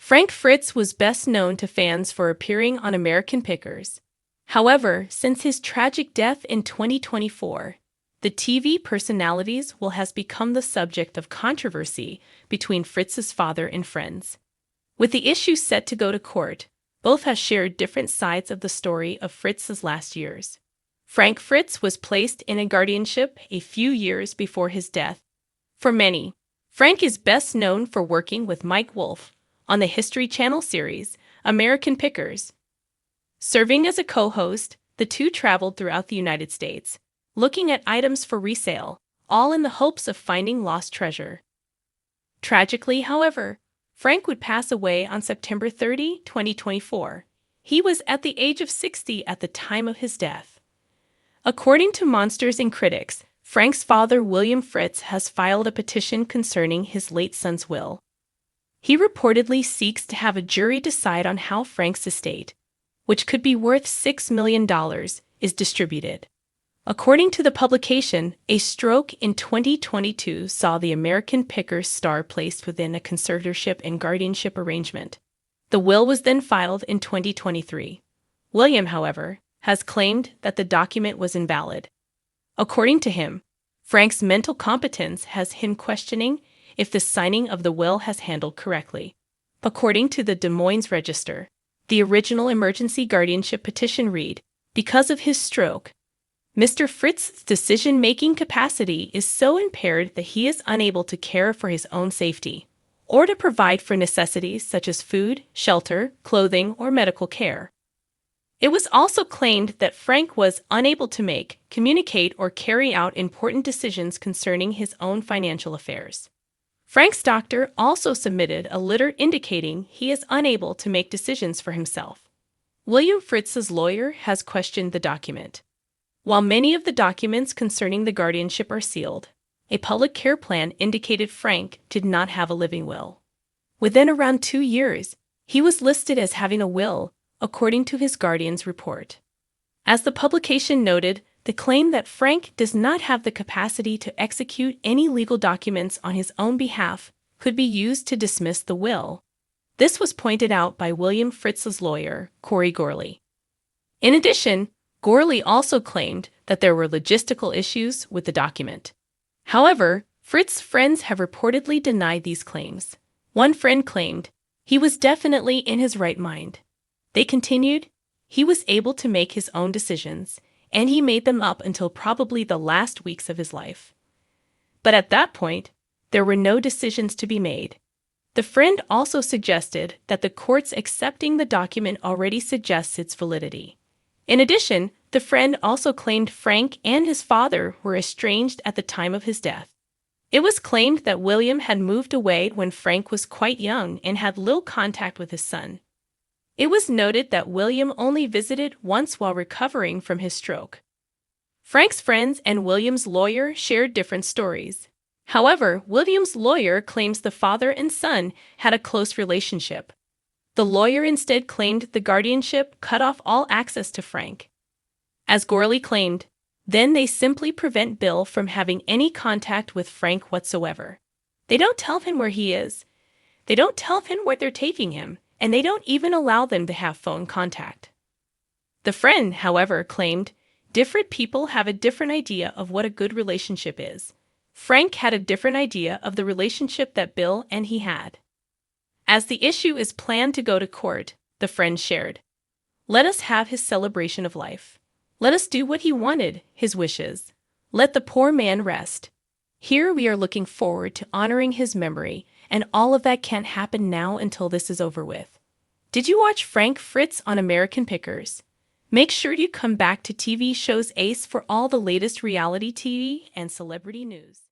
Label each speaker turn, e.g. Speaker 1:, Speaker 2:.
Speaker 1: Frank Fritz was best known to fans for appearing on American Pickers. However, since his tragic death in 2024, the TV personality's will has become the subject of controversy between Fritz's father and friends. With the issue set to go to court, both have shared different sides of the story of Fritz's last years. Frank Fritz was placed in a guardianship a few years before his death. For many, Frank is best known for working with Mike Wolfe on the History Channel series American Pickers. Serving as a co-host, the two traveled throughout the United States, looking at items for resale, all in the hopes of finding lost treasure. Tragically, however, Frank would pass away on September 30, 2024. He was at the age of 60 at the time of his death. According to Monsters and Critics, Frank's father, William Fritz, has filed a petition concerning his late son's will. He reportedly seeks to have a jury decide on how Frank's estate, which could be worth $6 million, is distributed. According to the publication, a stroke in 2022 saw the American Pickers star placed within a conservatorship and guardianship arrangement. The will was then filed in 2023. William, however, has claimed that the document was invalid. According to him, Frank's mental competence has him questioning if the signing of the will has handled correctly. According to the Des Moines Register, the original emergency guardianship petition read, "Because of his stroke, Mr. Fritz's decision-making capacity is so impaired that he is unable to care for his own safety, or to provide for necessities such as food, shelter, clothing, or medical care." It was also claimed that Frank was unable to make, communicate, or carry out important decisions concerning his own financial affairs. Frank's doctor also submitted a letter indicating he is unable to make decisions for himself. William Fritz's lawyer has questioned the document. While many of the documents concerning the guardianship are sealed, a public care plan indicated Frank did not have a living will. Within around 2 years, he was listed as having a will, according to his guardian's report. As the publication noted, the claim that Frank does not have the capacity to execute any legal documents on his own behalf could be used to dismiss the will. This was pointed out by William Fritz's lawyer, Corey Gorley. In addition, Gorley also claimed that there were logistical issues with the document. However, Fritz's friends have reportedly denied these claims. One friend claimed he was definitely in his right mind. They continued, he was able to make his own decisions, and he made them up until probably the last weeks of his life. But at that point, there were no decisions to be made. The friend also suggested that the courts accepting the document already suggests its validity. In addition, the friend also claimed Frank and his father were estranged at the time of his death. It was claimed that William had moved away when Frank was quite young and had little contact with his son. It was noted that William only visited once while recovering from his stroke. Frank's friends and William's lawyer shared different stories. However, William's lawyer claims the father and son had a close relationship. The lawyer instead claimed the guardianship cut off all access to Frank. As Gorley claimed, then they simply prevent Bill from having any contact with Frank whatsoever. They don't tell him where he is. They don't tell him where they're taking him, and they don't even allow them to have phone contact. The friend, however, claimed different people have a different idea of what a good relationship is. Frank had a different idea of the relationship that Bill and he had. As the issue is planned to go to court, the friend shared, "Let us have his celebration of life. Let us do what he wanted, his wishes. Let the poor man rest. Here we are looking forward to honoring his memory, and all of that can't happen now until this is over with." Did you watch Frank Fritz on American Pickers? Make sure you come back to TV shows Ace for all the latest reality TV and celebrity news.